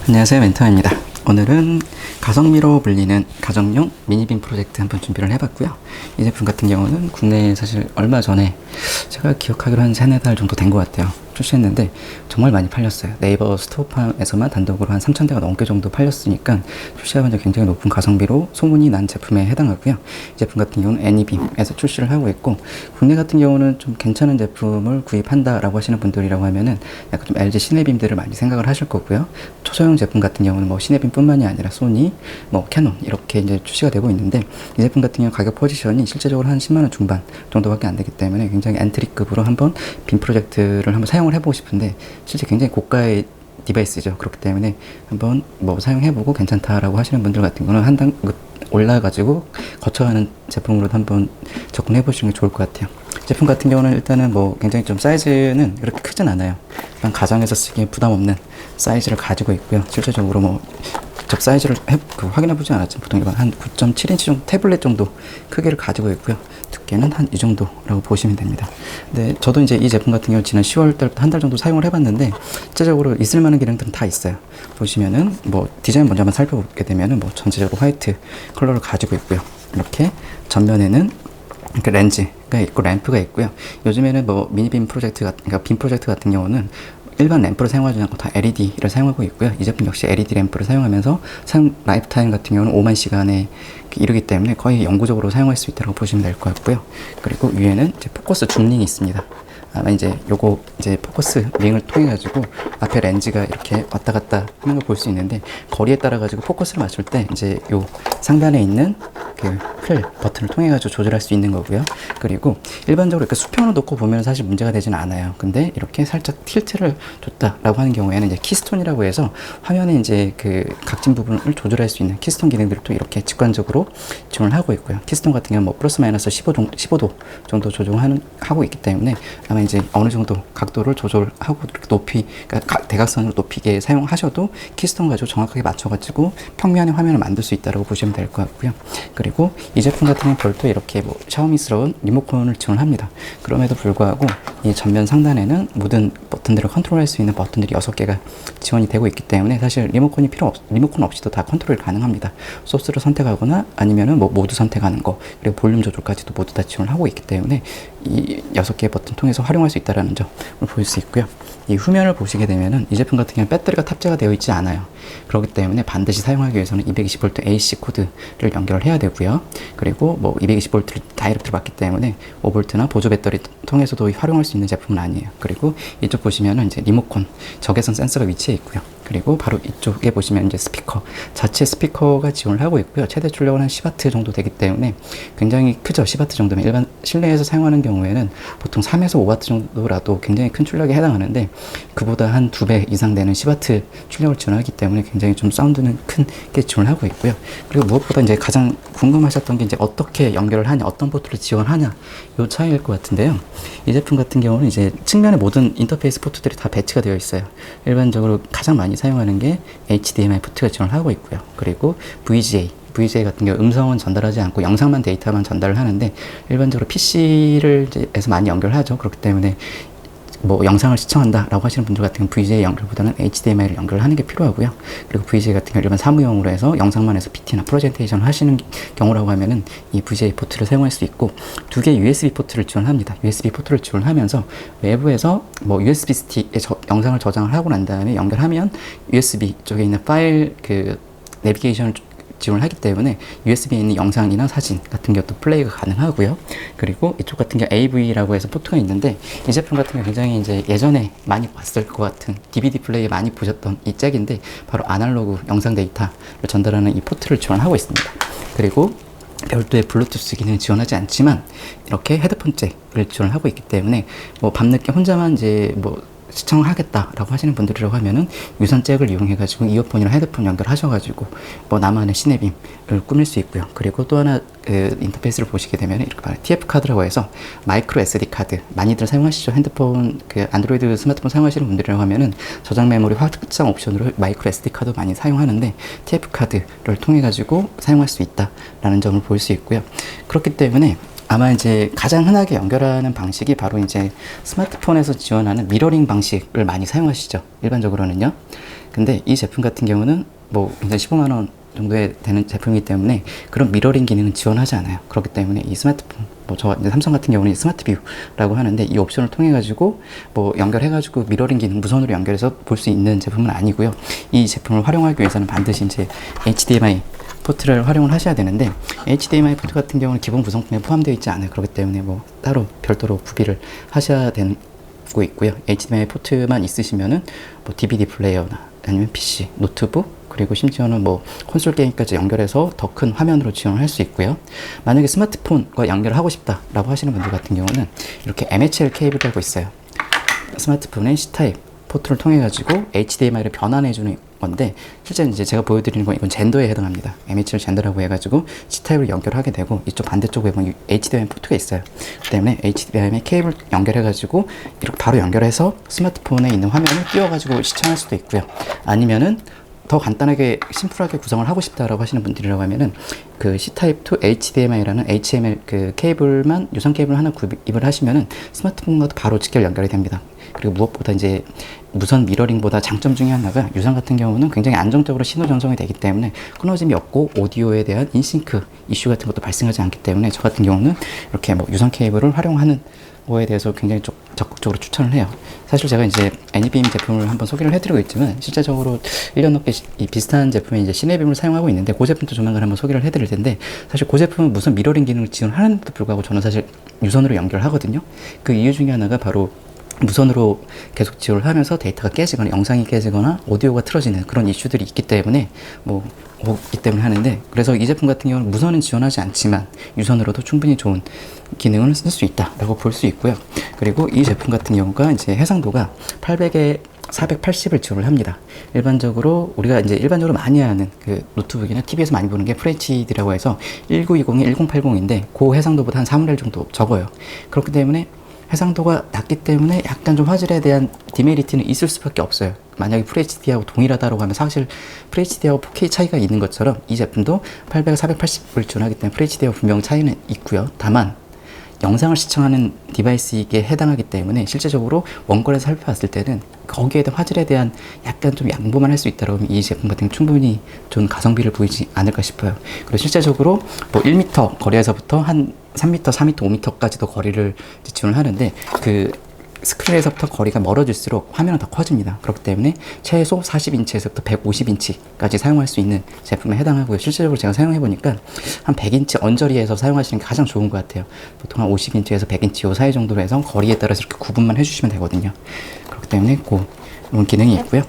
안녕하세요, 멘토입니다. 오늘은 가성비로 불리는 가정용 미니빔 프로젝트 한번 준비를 해봤고요. 이 제품 같은 경우는 국내에 사실 얼마 전에 제가 기억하기로 한 3-4달 정도 된 것 같아요. 출시했는데 정말 많이 팔렸어요. 네이버 스토어팜에서만 단독으로 한 3,000대가 넘게 정도 팔렸으니까 출시하면서 굉장히 높은 가성비로 소문이 난 제품에 해당하고요. 이 제품 같은 경우는 애니빔에서 출시를 하고 있고, 국내 같은 경우는 좀 괜찮은 제품을 구입한다라고 하시는 분들이라고 하면은 약간 좀 LG 시네빔들을 많이 생각을 하실 거고요. 초소형 제품 같은 경우는 뭐 시네빔뿐만이 아니라 소니, 뭐 캐논 이렇게 이제 출시가 되고 있는데, 이 제품 같은 경우 가격 포지션이 실제적으로 한 10만 원 중반 정도밖에 안 되기 때문에 굉장히 엔트리급으로 한번 빔 프로젝트를 한번 사용을 해보고 싶은데, 실제 굉장히 고가의 디바이스죠. 그렇기 때문에 한번 뭐 사용해보고 괜찮다라고 하시는 분들 같은 경우는 한 단 올라가지고 거쳐가는 제품으로 한번 접근해 보시는 게 좋을 것 같아요. 제품 같은 경우는 일단은 뭐 굉장히 좀 사이즈는 그렇게 크진 않아요. 그냥 가정에서 쓰기에 부담 없는 사이즈를 가지고 있고요. 실제적으로 뭐 직접 사이즈를 확인해 보지 않았지만 보통 이건 한 9.7인치 정도, 태블릿 정도 크기를 가지고 있고요. 두께는 한 이 정도라고 보시면 됩니다. 근데 저도 이제 이 제품 같은 경우 지난 10월 달부터 한 달 정도 사용을 해봤는데, 실제적으로 있을 만한 기능들은 다 있어요. 보시면은 뭐 디자인 먼저 한번 살펴보게 되면은 뭐 전체적으로 화이트 컬러를 가지고 있고요. 이렇게 전면에는 이렇게 렌즈가 있고 램프가 있고요. 요즘에는 뭐 미니빔 프로젝트 그러니까 빔 프로젝트 같은 경우는 일반 램프를 사용하지 않고 다 LED를 사용하고 있고요. 이 제품 역시 LED 램프를 사용하면서 사용 라이프 타임 같은 경우는 5만 시간에 이르기 때문에 거의 영구적으로 사용할 수 있다고 보시면 될 것 같고요. 그리고 위에는 이제 포커스 줌링이 있습니다. 아마 이제 요거 이제 포커스 링을 통해 가지고 앞에 렌즈가 이렇게 왔다 갔다 하는 걸 볼 수 있는데, 거리에 따라 가지고 포커스를 맞출 때 이제 요 상단에 있는 그 풀 버튼을 통해 가지고 조절할 수 있는 거고요. 그리고 일반적으로 이렇게 수평으로 놓고 보면 사실 문제가 되진 않아요. 근데 이렇게 살짝 틸트를 줬다라고 하는 경우에는 이제 키스톤이라고 해서 화면에 이제 그 각진 부분을 조절할 수 있는 키스톤 기능들을 또 이렇게 직관적으로 지원을 하고 있고요. 키스톤 같은 경우는 뭐 플러스 마이너스 15도 정도 하고 있기 때문에 아마 이제 어느 정도 각도를 조절하고 이렇게 높이, 그러니까 대각선으로 높이게 사용하셔도 키스톤 가지고 정확하게 맞춰가지고 평면의 화면을 만들 수 있다고 보시면 될 것 같고요. 그리고 이 제품 같은 경우는 별도 이렇게 뭐 샤오미스러운 리모컨을 지원합니다. 그럼에도 불구하고 이 전면 상단에는 모든 버튼들을 컨트롤할 수 있는 버튼들이 6개가 지원이 되고 있기 때문에 사실 리모컨 없이도 다 컨트롤이 가능합니다. 소스를 선택하거나 아니면은 뭐 모두 선택하는 거, 그리고 볼륨 조절까지도 모두 다 지원을 하고 있기 때문에 이 6개의 버튼 통해서 활용할 수 있다는 점을 볼 수 있고요. 이 후면을 보시게 되면은 이 제품 같은 경우는 배터리가 탑재가 되어 있지 않아요. 그렇기 때문에 반드시 사용하기 위해서는 220V AC 코드를 연결을 해야 되고요. 그리고 뭐 220V를 다이렉트로 받기 때문에 5V나 보조 배터리 통해서도 활용할 수 있는 제품은 아니에요. 그리고 이쪽 보시면은 이제 리모컨 적외선 센서가 위치해 있고요. 그리고 바로 이쪽에 보시면 이제 스피커, 자체 스피커가 지원을 하고 있고요. 최대 출력은 한 10W 정도 되기 때문에 굉장히 크죠. 10W 정도면 일반 실내에서 사용하는 경우에는 보통 3에서 5W 정도라도 굉장히 큰 출력에 해당하는데, 그보다 한 2배 이상 되는 10W 출력을 지원하기 때문에 굉장히 좀 사운드는 크게 지원을 하고 있고요. 그리고 무엇보다 이제 가장 궁금하셨던 게 이제 어떻게 연결을 하냐, 어떤 포트를 지원하냐, 요 차이일 것 같은데요. 이 제품 같은 경우는 이제 측면에 모든 인터페이스 포트들이 다 배치가 되어 있어요. 일반적으로 가장 많이 사용하는 게 HDMI 포트가 지원을 하고 있고요. 그리고 VGA 같은 경우 음성은 전달하지 않고 영상만 데이터만 전달을 하는데, 일반적으로 PC를 에서 많이 연결하죠. 그렇기 때문에 뭐 영상을 시청한다라고 하시는 분들 같은 경우 VGA 연결보다는 HDMI를 연결하는 게 필요하고요. 그리고 VGA 같은 경우 일반 사무용으로 해서 영상만 해서 PT나 프레젠테이션 하시는 경우라고 하면은 이 VGA 포트를 사용할 수 있고, 2개의 USB 포트를 지원합니다. USB 포트를 지원하면서 외부에서 뭐 USB 스틱에 영상을 저장을 하고 난 다음에 연결하면 USB 쪽에 있는 파일 그 내비게이션을 지원을 하기 때문에 USB에 있는 영상이나 사진 같은 것도 플레이가 가능하고요. 그리고 이쪽 같은 경우 AV라고 해서 포트가 있는데, 이 제품 같은 경우 굉장히 이제 예전에 많이 봤을 것 같은 DVD 플레이 많이 보셨던 이 잭인데, 바로 아날로그 영상 데이터를 전달하는 이 포트를 지원하고 있습니다. 그리고 별도의 블루투스 기능을 지원하지 않지만 이렇게 헤드폰 잭을 지원하고 있기 때문에 뭐 밤늦게 혼자만 이제 뭐 시청하겠다라고 하시는 분들이라고 하면은 유선 잭을 이용해가지고 이어폰이랑 헤드폰 연결하셔가지고 뭐 나만의 시네빔을 꾸밀 수 있고요. 그리고 또 하나 그 인터페이스를 보시게 되면 이렇게 말해 TF 카드라고 해서 마이크로 SD 카드, 많이들 사용하시죠. 핸드폰 그 안드로이드 스마트폰 사용하시는 분들이라고 하면은 저장 메모리 확장 옵션으로 마이크로 SD 카드 많이 사용하는데, TF 카드를 통해 가지고 사용할 수 있다라는 점을 볼 수 있고요. 그렇기 때문에 아마 이제 가장 흔하게 연결하는 방식이 바로 이제 스마트폰에서 지원하는 미러링 방식을 많이 사용하시죠. 일반적으로는요. 근데 이 제품 같은 경우는 뭐 굉장히 15만 원 정도에 되는 제품이기 때문에 그런 미러링 기능은 지원하지 않아요. 그렇기 때문에 이 스마트폰, 뭐 저 삼성 같은 경우는 스마트 뷰라고 하는데 이 옵션을 통해 가지고 뭐 연결해 가지고 미러링 기능 무선으로 연결해서 볼 수 있는 제품은 아니고요. 이 제품을 활용하기 위해서는 반드시 이제 HDMI 포트를 활용을 하셔야 되는데, HDMI 포트 같은 경우는 기본 구성품에 포함되어 있지 않아요. 그렇기 때문에 뭐 따로 별도로 구비를 하셔야 되고 있고요. HDMI 포트만 있으시면은 뭐 DVD 플레이어나 아니면 PC, 노트북, 그리고 심지어는 뭐 콘솔 게임까지 연결해서 더 큰 화면으로 지원을 할 수 있고요. 만약에 스마트폰과 연결을 하고 싶다라고 하시는 분들 같은 경우는 이렇게 MHL 케이블이라고 있어요. 스마트폰의 C타입 포트를 통해 가지고 HDMI를 변환해 주는 건데, 실제 이제 제가 보여드리는 건 이건 젠더에 해당합니다. MHL 젠더라고 해가지고 C타입을 연결하게 되고, 이쪽 반대쪽에 보면 HDMI 포트가 있어요. 그 때문에 HDMI 케이블 연결해가지고 이렇게 바로 연결해서 스마트폰에 있는 화면을 띄워가지고 시청할 수도 있고요. 아니면은 더 간단하게 심플하게 구성을 하고 싶다라고 하시는 분들이라고 하면은 그 C타입 to HDMI라는 HML 그 케이블만, 유선 케이블 하나 구입을 하시면은 스마트폰과도 바로 직결 연결이 됩니다. 그리고 무엇보다 이제 무선 미러링보다 장점 중에 하나가, 유선 같은 경우는 굉장히 안정적으로 신호 전송이 되기 때문에 끊어짐이 없고 오디오에 대한 인싱크 이슈 같은 것도 발생하지 않기 때문에 저 같은 경우는 이렇게 뭐 유선 케이블을 활용하는 거에 대해서 굉장히 적극적으로 추천을 해요. 사실 제가 이제 애니빔 제품을 한번 소개를 해드리고 있지만, 실제적으로 1년 넘게 이 비슷한 제품의 이제 시네빔을 사용하고 있는데, 그 제품도 조만간 한번 소개를 해드릴 텐데, 사실 그 제품은 무슨 미러링 기능을 지원하는데도 불구하고 저는 사실 유선으로 연결하거든요. 그 이유 중에 하나가 바로 무선으로 계속 지원을 하면서 데이터가 깨지거나 영상이 깨지거나 오디오가 틀어지는 그런 이슈들이 있기 때문에 있기 때문에 하는데, 그래서 이 제품 같은 경우는 무선은 지원하지 않지만 유선으로도 충분히 좋은 기능을 쓸 수 있다라고 볼 수 있고요. 그리고 이 제품 같은 경우가 이제 해상도가 800에 480을 지원을 합니다. 일반적으로 우리가 이제 일반적으로 많이 하는 그 노트북이나 TV에서 많이 보는 게 FHD라고 해서 1920에 1080인데 그 해상도보다 한 4분의 1 정도 적어요. 그렇기 때문에 해상도가 낮기 때문에 약간 좀 화질에 대한 디메리트는 있을 수밖에 없어요. 만약에 FHD하고 동일하다고 하면 사실 FHD하고 4K 차이가 있는 것처럼 이 제품도 800, 480을 지원하기 때문에 FHD하고 분명 차이는 있고요. 다만 영상을 시청하는 디바이스에 해당하기 때문에 실제적으로 원권에서 살펴봤을 때는 거기에 대한 화질에 대한 약간 좀 양보만 할 수 있다고 하면 이 제품 같은 경우 충분히 좋은 가성비를 보이지 않을까 싶어요. 그리고 실제적으로 뭐 1m 거리에서부터 한 3m, 4m, 5m까지도 거리를 지원을 하는데, 그 스크린에서부터 거리가 멀어질수록 화면은 더 커집니다. 그렇기 때문에 최소 40인치에서부터 150인치까지 사용할 수 있는 제품에 해당하고요. 실제적으로 제가 사용해보니까 한 100인치 언저리에서 사용하시는 게 가장 좋은 것 같아요. 보통 한 50인치에서 100인치 요 사이 정도로 해서 거리에 따라서 이렇게 구분만 해주시면 되거든요. 그렇기 때문에 그런 기능이 있고요.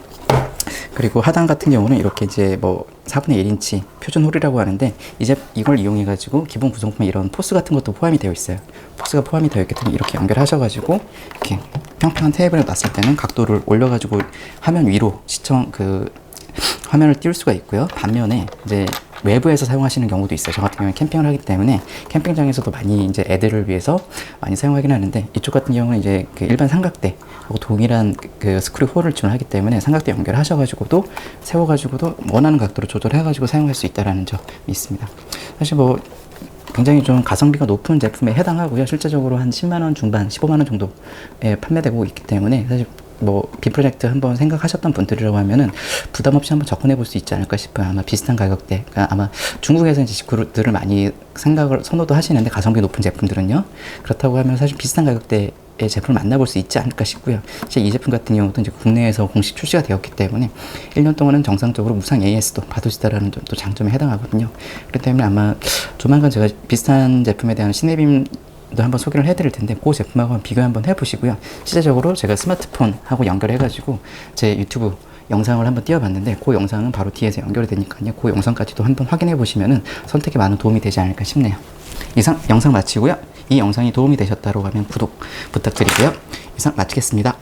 그리고 하단 같은 경우는 이렇게 이제 뭐 4분의 1인치 표준 홀이라고 하는데, 이제 이걸 이용해 가지고 기본 구성품에 이런 포스 같은 것도 포함이 되어 있어요. 포스가 포함이 되어 있기 때문에 이렇게 연결하셔 가지고 이렇게 평평한 테이블에 놨을 때는 각도를 올려 가지고 화면 위로 화면을 띄울 수가 있고요. 반면에 이제 외부에서 사용하시는 경우도 있어요. 저 같은 경우는 캠핑을 하기 때문에 캠핑장에서도 많이 이제 애들을 위해서 많이 사용하긴 하는데, 이쪽 같은 경우는 이제 그 일반 삼각대하고 동일한 그 스크류 홀을 지원하기 때문에 삼각대 연결하셔가지고도 세워가지고도 원하는 각도로 조절해가지고 사용할 수 있다라는 점이 있습니다. 사실 뭐 굉장히 좀 가성비가 높은 제품에 해당하고요. 실제적으로 한 10만원 중반, 15만원 정도에 판매되고 있기 때문에 사실 뭐 빔 프로젝트 한번 생각하셨던 분들이라고 하면은 부담 없이 한번 접근해 볼 수 있지 않을까 싶어요. 아마 비슷한 가격대, 그러니까 아마 중국에서 이제 직구들을 많이 선호도 하시는데, 가성비 높은 제품들은요. 그렇다고 하면 사실 비슷한 가격대의 제품을 만나볼 수 있지 않을까 싶고요. 사실 이 제품 같은 경우도 이제 국내에서 공식 출시가 되었기 때문에 1년 동안은 정상적으로 무상 AS도 받으시다라는 점도 장점에 해당하거든요. 그렇기 때문에 아마 조만간 제가 비슷한 제품에 대한 시네빔 한번 소개를 해드릴 텐데, 그 제품하고 비교 한번 해보시고요. 실제적으로 제가 스마트폰하고 연결해가지고 제 유튜브 영상을 한번 띄워봤는데, 그 영상은 바로 뒤에서 연결이 되니까요. 그 영상까지도 한번 확인해 보시면은 선택에 많은 도움이 되지 않을까 싶네요. 이상 영상 마치고요. 이 영상이 도움이 되셨다고 하면 구독 부탁드리고요. 이상 마치겠습니다.